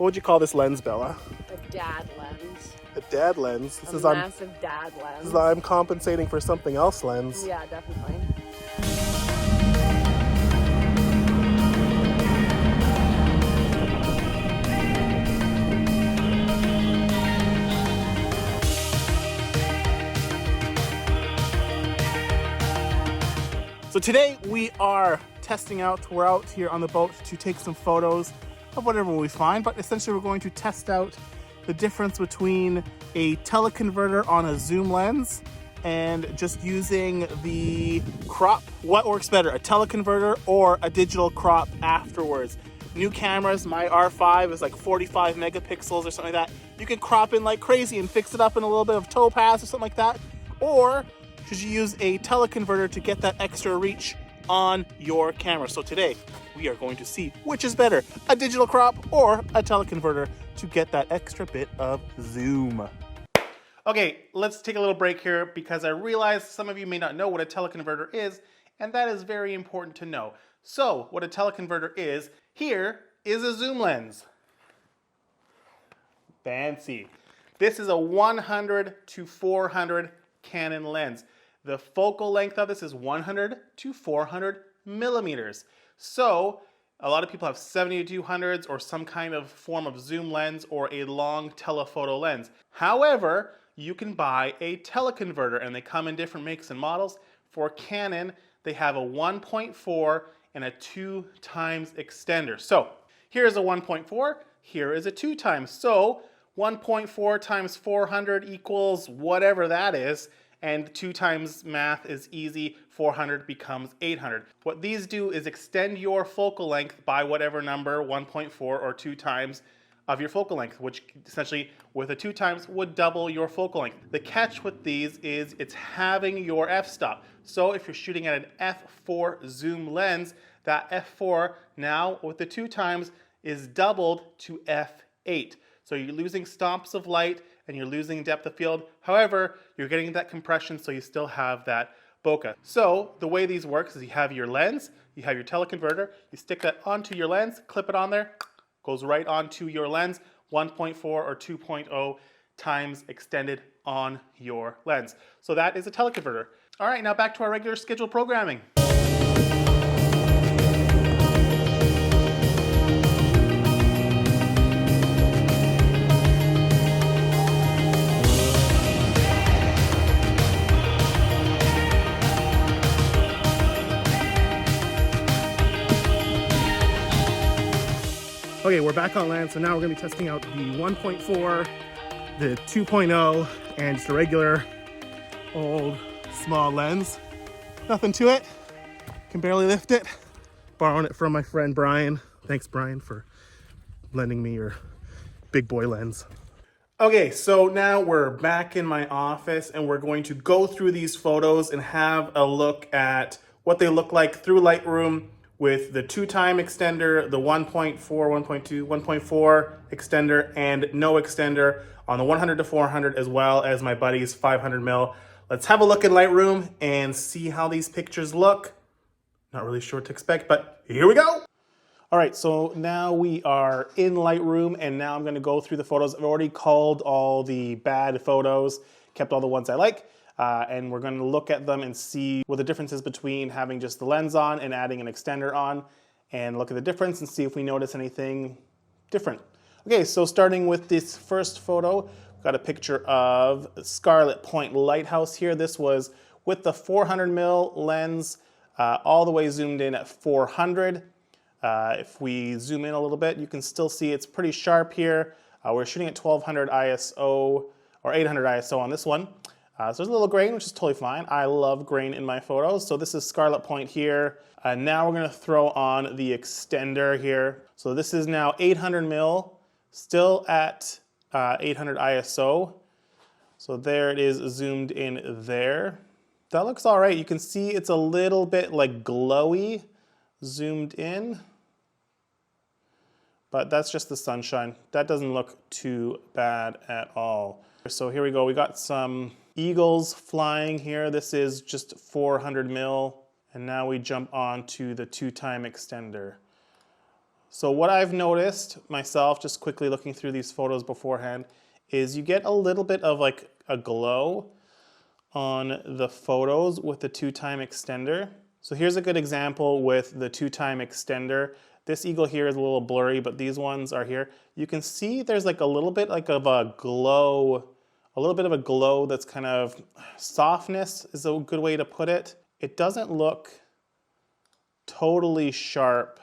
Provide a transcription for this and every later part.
What would you call this lens, Bella? A dad lens. A dad lens. A massive dad lens. This is I'm compensating for something else lens. Yeah, definitely. So today we are testing out, we're out here on the boat to take some photos of whatever we find, but essentially we're going to test out the difference between a teleconverter on a zoom lens and just using the crop. What works better, a teleconverter or a digital crop afterwards? New cameras, my R5 is like 45 megapixels or something like that. You can crop in like crazy and fix it up in a little bit of topaz or something like that. Or should you use a teleconverter to get that extra reach on your camera? So today we are going to see which is better, a digital crop or a teleconverter to get that extra bit of zoom. Okay, let's take a little break here because I realize some of you may not know what a teleconverter is, and that is very important to know. So what a teleconverter is, here is a zoom lens. Fancy. This is a 100 to 400 Canon lens. The focal length of this is 100 to 400 millimeters. So a lot of people have 70-200s or some kind of form of zoom lens or a long telephoto lens. However, you can buy a teleconverter and they come in different makes and models. For Canon, they have a 1.4 and a 2 times extender. So here's a 1.4, here is a 2 times. So 1.4 times 400 equals whatever that is. And 2 times math is easy, 400 becomes 800. What these do is extend your focal length by whatever number, 1.4 or 2 times of your focal length, which essentially with a 2 times would double your focal length. The catch with these is it's having your f-stop. So if you're shooting at an f4 zoom lens, that f4 now with the 2 times is doubled to f8. So you're losing stops of light and you're losing depth of field. However, you're getting that compression so you still have that bokeh. So the way these work is you have your lens, you have your teleconverter, you stick that onto your lens, clip it on there, goes right onto your lens, 1.4 or 2.0 times extended on your lens. So that is a teleconverter. All right, now back to our regular scheduled programming. Okay, we're back on land, so now we're gonna be testing out the 1.4, the 2.0, and just a regular old small lens. Nothing to it, can barely lift it. Borrowing it from my friend Brian. Thanks, Brian, for lending me your big boy lens. Okay, so now we're back in my office and we're going to go through these photos and have a look at what they look like through Lightroom with the 2 time extender, the 1.4, 1.2, 1.4 extender, and no extender on the 100 to 400, as well as my buddy's 500 mil. Let's have a look in Lightroom and see how these pictures look. Not really sure what to expect, but here we go. All right, so now we are in Lightroom and now I'm gonna go through the photos. I've already culled all the bad photos, kept all the ones I like. And we're going to look at them and see what the difference is between having just the lens on and adding an extender on, and look at the difference and see if we notice anything different. Okay, so starting with this first photo, we've got a picture of Scarlet Point Lighthouse here. This was with the 400 mil lens, all the way zoomed in at 400. If we zoom in a little bit, you can still see it's pretty sharp here. We're shooting at 1200 ISO or 800 ISO on this one. So there's a little grain, which is totally fine. I love grain in my photos. So this is Scarlet Point here. Now we're gonna throw on the extender here. So this is now 800 mil, still at 800 ISO. So there it is zoomed in there. That looks all right. You can see it's a little bit like glowy zoomed in, but that's just the sunshine. That doesn't look too bad at all. So here we go. We got some eagles flying here. This is just 400 mil. And now we jump on to the 2 time extender. So what I've noticed myself, just quickly looking through these photos beforehand, is you get a little bit of like a glow on the photos with the 2-time extender. So here's a good example with the 2-time extender. This eagle here is a little blurry, but these ones are here. You can see there's like a little bit like of a glow, a little bit of a glow that's kind of softness is a good way to put it. It doesn't look totally sharp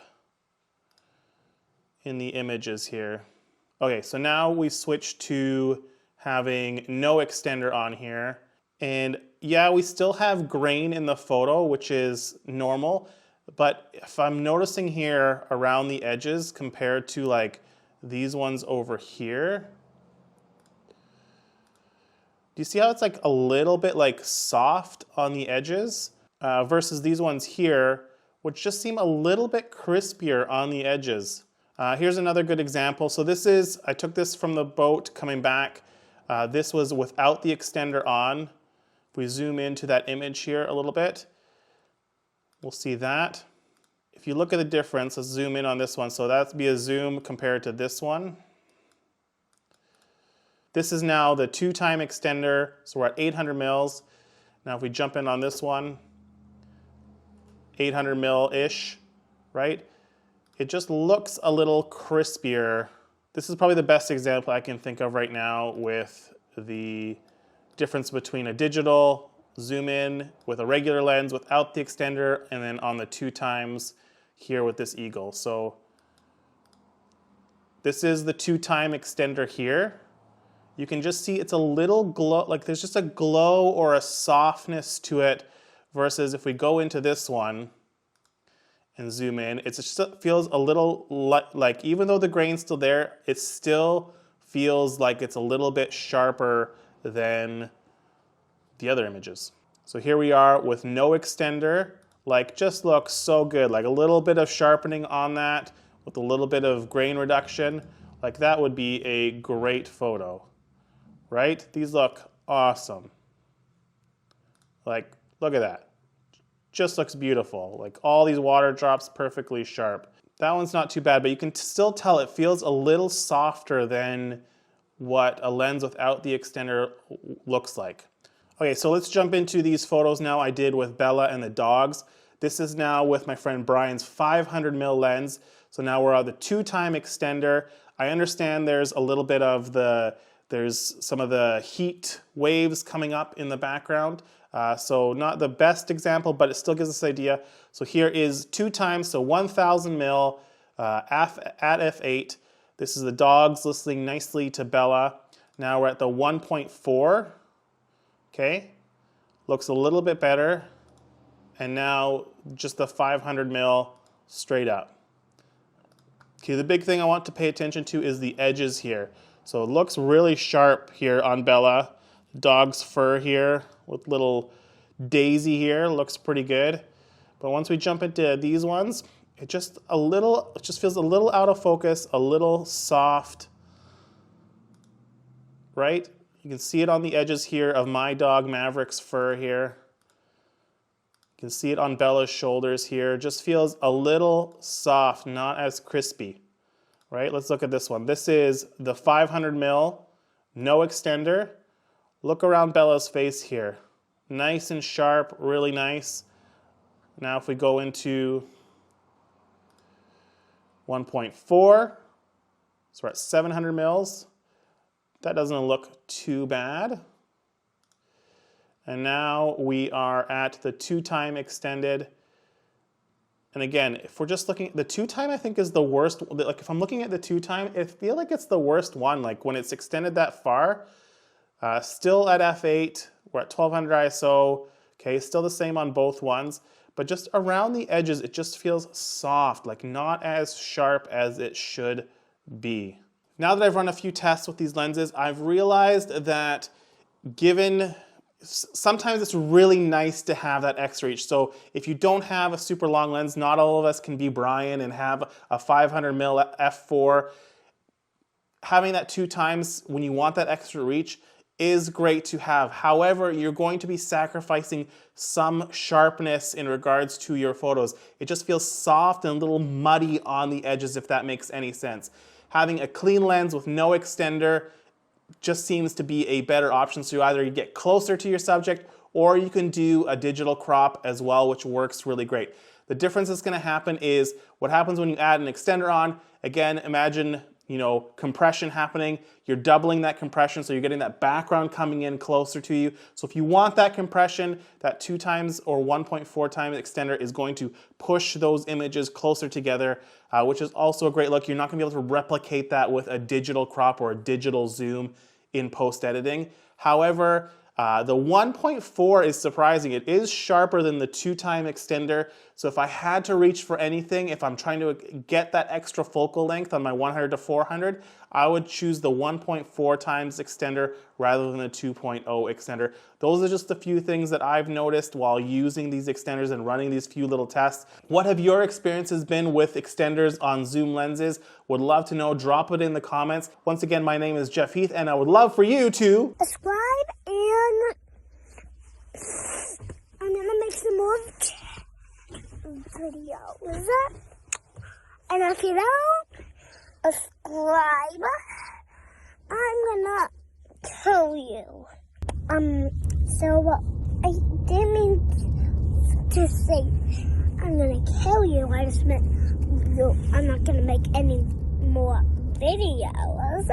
in the images here. Okay, so now we switch to having no extender on here. And yeah, we still have grain in the photo, which is normal. But if I'm noticing here around the edges compared to like these ones over here, do you see how it's like a little bit like soft on the edges versus these ones here, which just seem a little bit crispier on the edges. Here's another good example. So this is, I took this from the boat coming back. This was without the extender on. If we zoom into that image here a little bit, we'll see that. If you look at the difference, let's zoom in on this one. So that'd be a zoom compared to this one. This is now the 2-time extender, so we're at 800 mils. Now if we jump in on this one, 800 mil-ish, right? It just looks a little crispier. This is probably the best example I can think of right now with the difference between a digital zoom in with a regular lens without the extender, and then on the 2 times here with this eagle. So this is the 2-time extender here. You can just see it's a little glow, like there's just a glow or a softness to it, versus if we go into this one and zoom in, it just feels a little like, even though the grain's still there, it still feels like it's a little bit sharper than the other images. So here we are with no extender, like just looks so good, like a little bit of sharpening on that with a little bit of grain reduction, like that would be a great photo, right? These look awesome. Like, look at that. Just looks beautiful. Like all these water drops perfectly sharp. That one's not too bad, but you can still tell it feels a little softer than what a lens without the extender looks like. Okay, so let's jump into these photos now I did with Bella and the dogs. This is now with my friend Brian's 500 mil lens. So now we're on the 2-time extender. I understand there's a little bit of there's some of the heat waves coming up in the background. So not the best example, but it still gives us an idea. So here is 2 times, so 1000 mil at f8. This is the dogs listening nicely to Bella. Now we're at the 1.4. Okay, looks a little bit better. And now just the 500 mil straight up. Okay, the big thing I want to pay attention to is the edges here. So it looks really sharp here on Bella. Dog's fur here with little daisy here looks pretty good. But once we jump into these ones, it just feels a little out of focus, a little soft, right? You can see it on the edges here of my dog Maverick's fur here. You can see it on Bella's shoulders here. Just feels a little soft, not as crispy, right? Let's look at this one. This is the 500 mil, no extender. Look around Bella's face here. Nice and sharp, really nice. Now if we go into 1.4, so we're at 700 mils. That doesn't look too bad. And now we are at the 2-time extended. And again, if we're just looking, the 2-time I think is the worst. Like if I'm looking at the 2-time, I feel like it's the worst one. Like when it's extended that far, still at f8, we're at 1200 ISO. Okay, still the same on both ones. But just around the edges, it just feels soft, like not as sharp as it should be. Now that I've run a few tests with these lenses, I've realized that sometimes it's really nice to have that X reach. So if you don't have a super long lens, not all of us can be Brian and have a 500 mil f4. Having that 2 times when you want that extra reach is great to have. However, you're going to be sacrificing some sharpness in regards to your photos. It just feels soft and a little muddy on the edges, if that makes any sense. Having a clean lens with no extender just seems to be a better option. So either you get closer to your subject, or you can do a digital crop as well, which works really great. The difference that's going to happen is what happens when you add an extender on. Again, imagine, compression happening. You're doubling that compression, so you're getting that background coming in closer to you. So if you want that compression, that 2 times or 1.4 times extender is going to push those images closer together, which is also a great look. You're not going to be able to replicate that with a digital crop or a digital zoom in post-editing. However, the 1.4 is surprising. It is sharper than the 2-time extender. So if I had to reach for anything, if I'm trying to get that extra focal length on my 100 to 400, I would choose the 1.4 times extender rather than the 2.0 extender. Those are just a few things that I've noticed while using these extenders and running these few little tests. What have your experiences been with extenders on zoom lenses? Would love to know. Drop it in the comments. Once again, my name is Jeff Heath, and I would love for you to subscribe, and I'm gonna make some more videos. And if you don't subscribe, I'm gonna kill you. So I didn't mean to say I'm gonna kill you. I just meant I'm not gonna make any more videos.